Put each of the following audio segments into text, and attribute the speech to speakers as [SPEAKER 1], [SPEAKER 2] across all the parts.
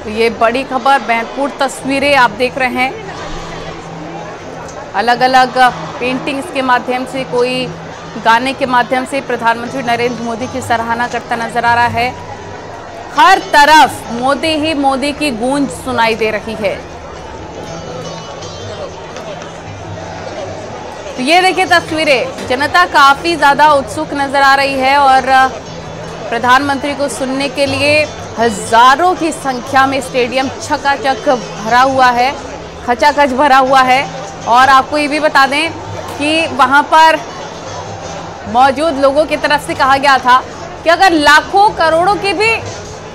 [SPEAKER 1] तो ये बड़ी खबर, महत्वपूर्ण तस्वीरें आप देख रहे हैं। अलग अलग पेंटिंग्स के माध्यम से, कोई गाने के माध्यम से प्रधानमंत्री नरेंद्र मोदी की सराहना करता नजर आ रहा है। हर तरफ मोदी ही मोदी की गूंज सुनाई दे रही है। तो ये देखिए तस्वीरें, जनता काफी ज्यादा उत्सुक नजर आ रही है और प्रधानमंत्री को सुनने के लिए हजारों की संख्या में स्टेडियम चकाचक भरा हुआ है, खचाखच भरा हुआ है। और आपको ये भी बता दें कि वहां पर मौजूद लोगों की तरफ से कहा गया था कि अगर लाखों करोड़ों की भी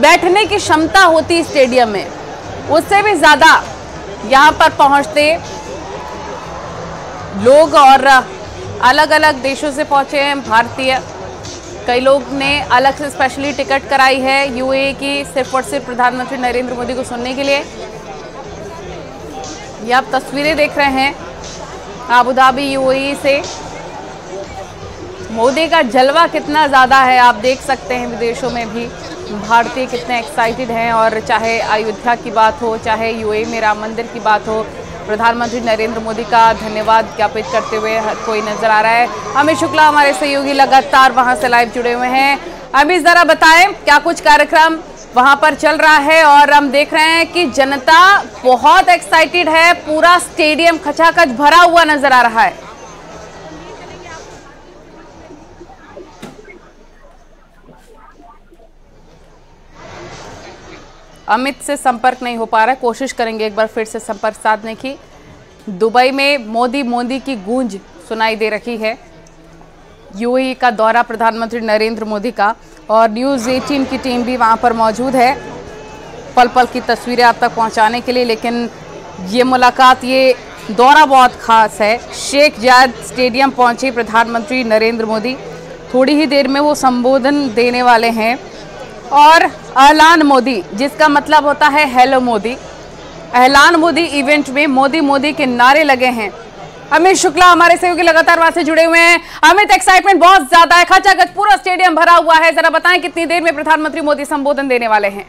[SPEAKER 1] बैठने की क्षमता होती स्टेडियम में, उससे भी ज्यादा यहां पर पहुंचते लोग। और अलग अलग देशों से पहुंचे हैं भारतीय, कई लोग ने अलग से स्पेशली टिकट कराई है यूएई की, सिर्फ और सिर्फ प्रधानमंत्री नरेंद्र मोदी को सुनने के लिए। ये आप तस्वीरें देख रहे हैं अबू धाबी यूएई से। मोदी का जलवा कितना ज़्यादा है आप देख सकते हैं। विदेशों में भी भारतीय कितने एक्साइटेड हैं, और चाहे अयोध्या की बात हो, चाहे यूएई में राम मंदिर की बात हो, प्रधानमंत्री नरेंद्र मोदी का धन्यवाद ज्ञापित करते हुए हर कोई नजर आ रहा है। अमित शुक्ला हमारे सहयोगी लगातार वहां से लाइव जुड़े हुए हैं। अमित, जरा बताएं क्या कुछ कार्यक्रम वहां पर चल रहा है। और हम देख रहे हैं कि जनता बहुत एक्साइटेड है, पूरा स्टेडियम खचाखच भरा हुआ नजर आ रहा है। अमित से संपर्क नहीं हो पा रहा है, कोशिश करेंगे एक बार फिर से संपर्क साधने की। दुबई में मोदी मोदी की गूंज सुनाई दे रही है। यूएई का दौरा प्रधानमंत्री नरेंद्र मोदी का, और न्यूज़ 18 की टीम भी वहां पर मौजूद है पल पल की तस्वीरें आप तक पहुंचाने के लिए। लेकिन ये मुलाकात, ये दौरा बहुत खास है। शेख जायद स्टेडियम पहुंचे प्रधानमंत्री नरेंद्र मोदी, थोड़ी ही देर में वो संबोधन देने वाले हैं। और ऐलान मोदी, जिसका मतलब होता है हेलो मोदी, ऐलान मोदी इवेंट में मोदी मोदी के नारे लगे हैं। अमित शुक्ला हमारे सहयोगी लगातार वहां से जुड़े हुए हैं। अमित, एक्साइटमेंट बहुत ज्यादा है, खचाखच पूरा स्टेडियम भरा हुआ है। जरा बताएं कितनी देर में प्रधानमंत्री मोदी संबोधन देने वाले हैं?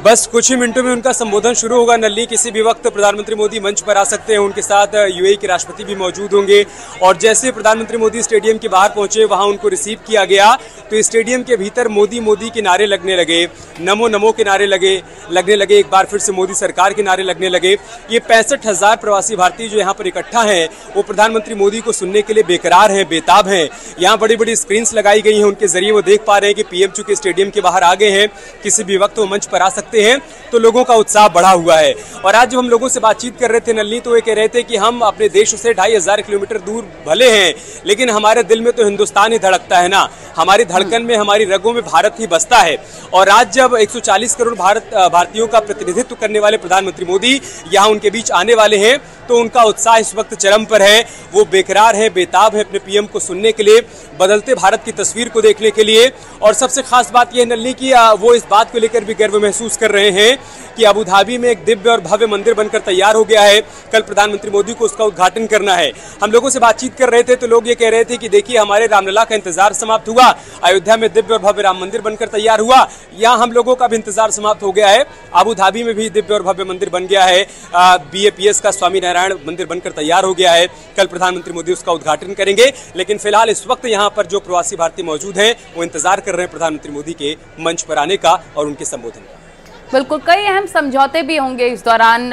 [SPEAKER 2] बस कुछ ही मिनटों में उनका संबोधन शुरू होगा। नल्ली, किसी भी वक्त प्रधानमंत्री मोदी मंच पर आ सकते हैं। उनके साथ यूएई के राष्ट्रपति भी मौजूद होंगे। और जैसे प्रधानमंत्री मोदी स्टेडियम के बाहर पहुंचे, वहां उनको रिसीव किया गया, तो स्टेडियम के भीतर मोदी मोदी के नारे लगने लगे, नमो नमो के नारे लगने लगे, एक बार फिर से मोदी सरकार के नारे लगने लगे। ये 65,000 प्रवासी भारतीय जो यहाँ पर इकट्ठा हैं, वो प्रधानमंत्री मोदी को सुनने के लिए बेकरार हैं, बेताब हैं। यहाँ बड़ी बड़ी स्क्रीन्स लगाई गई हैं, उनके जरिए वो देख पा रहे हैं कि पीएम चूंकि स्टेडियम के बाहर आ गए हैं, किसी भी वक्त वो मंच पर आ सकते हैं। तो लोगों का उत्साह बढ़ा हुआ है। और आज जब हम लोगों से बातचीत कर रहे थे नल्ली, तो वे कह रहे थे कि हम अपने देश से 2500 किलोमीटर दूर भले हैं, लेकिन हमारे दिल में तो हिंदुस्तान ही धड़कता है ना। हमारी धड़कन में, हमारी रगों में भारत ही बसता है। और आज जब 140 करोड़ भारतीयों का प्रतिनिधित्व करने वाले प्रधानमंत्री मोदी यहाँ उनके बीच आने वाले हैं, तो उनका उत्साह इस वक्त चरम पर है। वो बेकरार है, बेताब है अपने पीएम को सुनने के लिए, बदलते भारत की तस्वीर को देखने के लिए। और सबसे खास बात यह नल्ली की वो इस बात को लेकर भी गर्व महसूस कर रहे हैं कि अबू धाबी में एक दिव्य और भव्य मंदिर बनकर तैयार हो गया है। कल प्रधानमंत्री मोदी को उसका उद्घाटन करना है। हम लोगों से बातचीत कर रहे थे तो लोग ये कह रहे थे कि देखिए, हमारे रामलला का इंतजार समाप्त हुआ, अयोध्या में दिव्य और भव्य राम मंदिर बनकर तैयार हुआ, यहाँ हम लोगों का भी इंतजार समाप्त हो गया है। अबू धाबी में भी दिव्य और भव्य मंदिर बन गया है। BAPS का स्वामी नारायण मंदिर बनकर तैयार हो गया है। कल प्रधानमंत्री मोदी उसका उद्घाटन करेंगे। लेकिन फिलहाल इस वक्त यहाँ पर जो प्रवासी भारतीय मौजूद हैं, वो इंतजार कर रहे हैं प्रधानमंत्री मोदी के मंच पर आने का और उनके संबोधन का।
[SPEAKER 1] बिल्कुल, कई अहम समझौते भी होंगे इस दौरान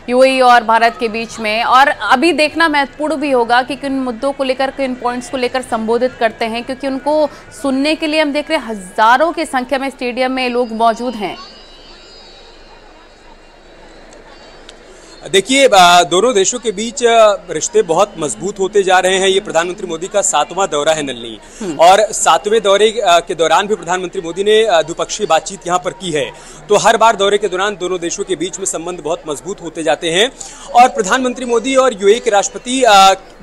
[SPEAKER 1] यूएई और भारत के बीच में। और अभी देखना महत्वपूर्ण भी होगा कि किन मुद्दों को लेकर, किन पॉइंट्स को लेकर संबोधित करते हैं, क्योंकि उनको सुनने के लिए हम देख रहे हैं हजारों की संख्या में स्टेडियम में लोग मौजूद हैं।
[SPEAKER 2] देखिए, दोनों देशों के बीच रिश्ते बहुत मजबूत होते जा रहे हैं। ये प्रधानमंत्री मोदी का 7वां दौरा है नल्ली, और 7वें दौरे के दौरान भी प्रधानमंत्री मोदी ने द्विपक्षीय बातचीत यहाँ पर की है। तो हर बार दौरे के दौरान दोनों देशों के बीच में संबंध बहुत मजबूत होते जाते हैं। और प्रधानमंत्री मोदी और यूएई के राष्ट्रपति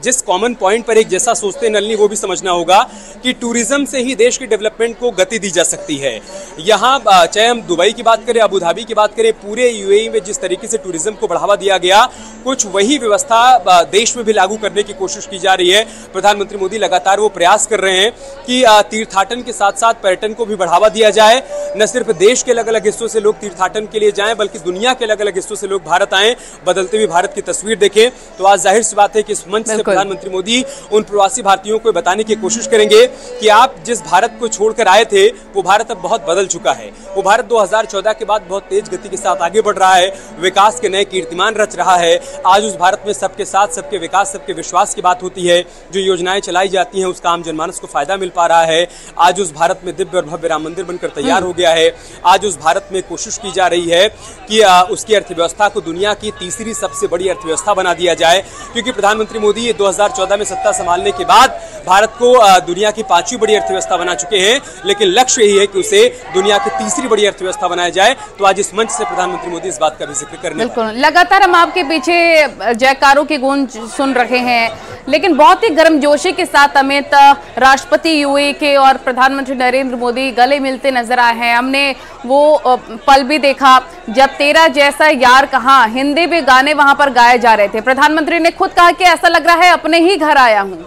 [SPEAKER 2] जिस कॉमन पॉइंट पर एक जैसा सोचते हैं नल्ली, वो भी समझना होगा कि टूरिज्म से ही देश की डेवलपमेंट को गति दी जा सकती है। यहाँ चाहे हम दुबई की बात करें, अबू धाबी की बात करें, पूरे यूएई में जिस तरीके से टूरिज्म को बढ़ावा दिया किया गया, कुछ वही व्यवस्था देश में भी लागू करने की कोशिश की जा रही है। प्रधानमंत्री मोदी लगातार वो प्रयास कर रहे हैं कि तीर्थाटन के साथ साथ पर्यटन को भी बढ़ावा दिया जाए। न सिर्फ देश के अलग अलग हिस्सों से लोग तीर्थाटन के लिए जाएं, बल्कि दुनिया के अलग अलग हिस्सों से लोग भारत आएं, बदलते हुए भारत की तस्वीर देखें। तो आज जाहिर सी बात है कि इस मंच से प्रधानमंत्री मोदी उन प्रवासी भारतीयों को बताने की कोशिश करेंगे कि आप जिस भारत को छोड़कर आए थे वो भारत अब बहुत बदल चुका है। वो भारत 2014 के बाद बहुत तेज गति के साथ आगे बढ़ रहा है, विकास के नए कीर्तिमान रच रहा है। आज उस भारत में सबके साथ, सबके विकास, सबके विश्वास की बात होती है। जो योजनाएं चलाई जाती हैं उसका आम जनमानस को फायदा मिल पा रहा है। आज उस भारत में दिव्य और भव्य राम मंदिर बनकर तैयार हो गया है। आज उस भारत में कोशिश की जा रही है कि उसकी अर्थव्यवस्था को दुनिया की तीसरी सबसे बड़ी अर्थव्यवस्था बना दिया जाए, क्योंकि प्रधानमंत्री मोदी 2014 में सत्ता संभालने के बाद भारत को दुनिया की 5वीं बड़ी अर्थव्यवस्था बना चुके हैं, लेकिन लक्ष्य यही है कि उसे दुनिया की तीसरी बड़ी अर्थव्यवस्था बनाया जाए। तो आज इस मंच से प्रधानमंत्री मोदी इस बात का भी जिक्र करने
[SPEAKER 1] बिल्कुल। लगातार हम आपके पीछे जयकारों की गूंज सुन रहे हैं, लेकिन बहुत ही गर्मजोशी के साथ अमित राष्ट्रपति यूएई के और प्रधानमंत्री नरेंद्र मोदी गले मिलते नजर आए हैं। हमने वो पल भी देखा जब तेरा जैसा यार कहाँ हिंदी में गाने वहां पर गाए जा रहे थे। प्रधानमंत्री ने खुद कहा कि ऐसा लग रहा है अपने ही घर आया हूं।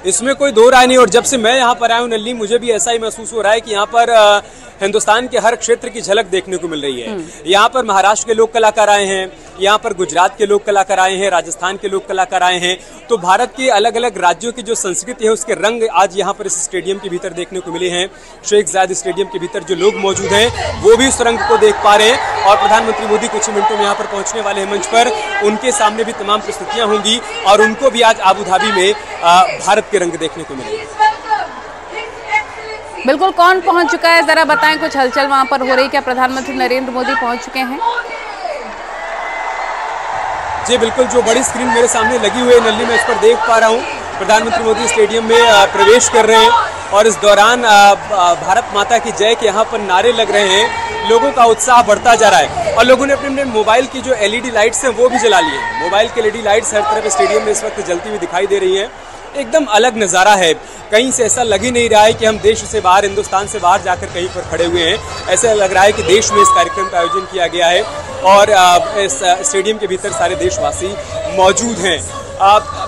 [SPEAKER 2] इसमें कोई दो राय नहीं। और जब से मैं यहाँ पर आया हूँ नल्ली, मुझे भी ऐसा ही महसूस हो रहा है कि यहाँ पर हिंदुस्तान के हर क्षेत्र की झलक देखने को मिल रही है। यहाँ पर महाराष्ट्र के लोक कलाकार आए हैं, यहाँ पर गुजरात के लोक कलाकार आए हैं, राजस्थान के लोक कलाकार आए हैं। तो भारत के अलग अलग राज्यों की जो संस्कृति है उसके रंग आज यहाँ पर इस स्टेडियम के भीतर देखने को मिले हैं। शेख जायद स्टेडियम के भीतर जो लोग मौजूद हैं वो भी उस रंग को देख पा रहे हैं। और प्रधानमंत्री मोदी कुछ ही मिनटों में यहाँ पर पहुंचने वाले हैं मंच पर। उनके सामने भी तमाम प्रस्तुतियां होंगी और उनको भी आज आबू धाबी में भारत के रंग देखने को मिलेंगे।
[SPEAKER 1] बिल्कुल। कौन पहुंच चुका है जरा बताएं, कुछ हलचल वहां पर हो रही, क्या प्रधानमंत्री नरेंद्र मोदी पहुंच चुके हैं?
[SPEAKER 2] जी बिल्कुल, जो बड़ी स्क्रीन मेरे सामने लगी हुई है नल्ली, मैं इस पर देख पा रहा हूँ प्रधानमंत्री मोदी स्टेडियम में प्रवेश कर रहे हैं और इस दौरान भारत माता की जय के यहाँ पर नारे लग रहे हैं। लोगों का उत्साह बढ़ता जा रहा है और लोगों ने अपने अपने मोबाइल की जो एलईडी लाइट्स हैं वो भी जला ली है। मोबाइल की एलईडी लाइट्स हर तरफ स्टेडियम में इस वक्त जलती हुई दिखाई दे रही हैं। एकदम अलग नज़ारा है, कहीं से ऐसा लग ही नहीं रहा है कि हम देश से बाहर, हिंदुस्तान से बाहर जाकर कहीं पर खड़े हुए हैं। ऐसा लग रहा है कि देश में इस कार्यक्रम का आयोजन किया गया है और इस स्टेडियम के भीतर सारे देशवासी मौजूद हैं।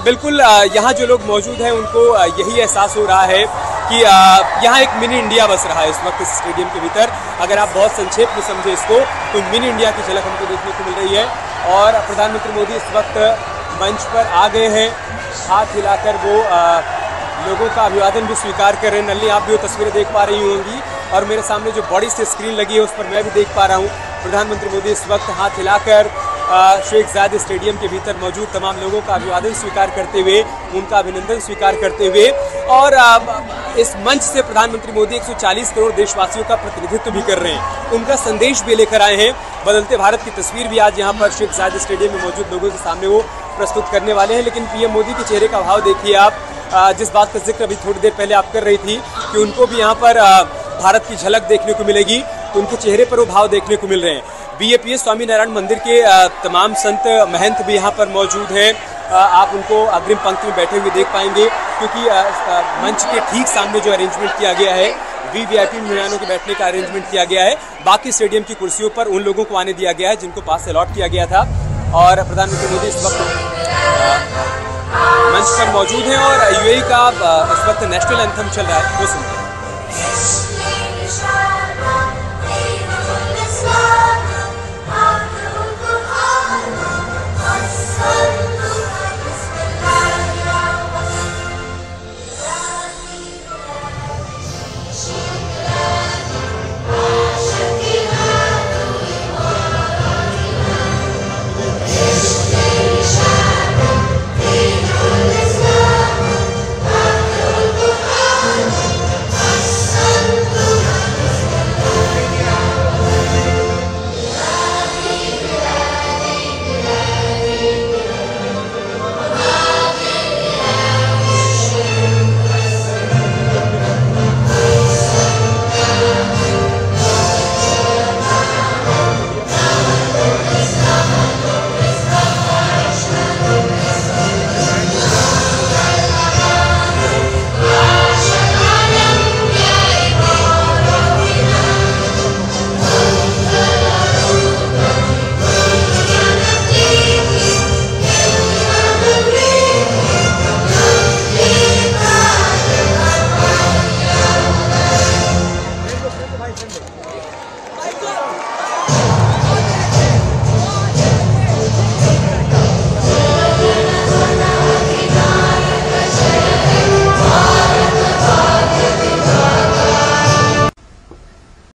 [SPEAKER 2] बिल्कुल, यहाँ जो लोग मौजूद हैं उनको यही एहसास हो रहा है कि यहाँ एक मिनी इंडिया बस रहा है इस वक्त इस स्टेडियम के भीतर। अगर आप बहुत संक्षेप में समझे इसको तो मिनी इंडिया की झलक हमको देखने को मिल रही है। और प्रधानमंत्री मोदी इस वक्त मंच पर आ गए हैं, हाथ हिलाकर वो लोगों का अभिवादन भी स्वीकार कर रहे हैं। नल्ली, आप भी वो तस्वीरें देख पा रही होंगी और मेरे सामने जो बड़ी सी स्क्रीन लगी है उस पर मैं भी देख पा रहा हूँ प्रधानमंत्री मोदी इस वक्त हाथ हिलाकर शेख जायद स्टेडियम के भीतर मौजूद तमाम लोगों का अभिवादन स्वीकार करते हुए, उनका अभिनंदन स्वीकार करते हुए। और इस मंच से प्रधानमंत्री मोदी 140 करोड़ देशवासियों का प्रतिनिधित्व भी कर रहे हैं, उनका संदेश भी लेकर आए हैं। बदलते भारत की तस्वीर भी आज यहाँ पर शेख जायद स्टेडियम में मौजूद लोगों के सामने वो प्रस्तुत करने वाले हैं। लेकिन पीएम मोदी के चेहरे का भाव देखिए आप, जिस बात का जिक्र अभी थोड़ी देर पहले आप कर रही थी कि उनको भी यहाँ पर भारत की झलक देखने को मिलेगी, तो उनके चेहरे पर वो भाव देखने को मिल रहे हैं। बीएपीएस स्वामी नारायण मंदिर के तमाम संत महंत भी यहाँ पर मौजूद हैं। आप उनको अग्रिम पंक्ति में बैठे हुए देख पाएंगे, क्योंकि मंच के ठीक सामने जो अरेंजमेंट किया गया है वीवीआईपी मेहमानों के बैठने का अरेंजमेंट किया गया है। बाकी स्टेडियम की कुर्सियों पर उन लोगों को आने दिया गया है जिनको पास अलॉट किया गया था। और प्रधानमंत्री मोदी इस वक्त मंच पर मौजूद हैं और यूएई का इस वक्त नेशनल एंथम चल रहा है, वो सुनते हैं।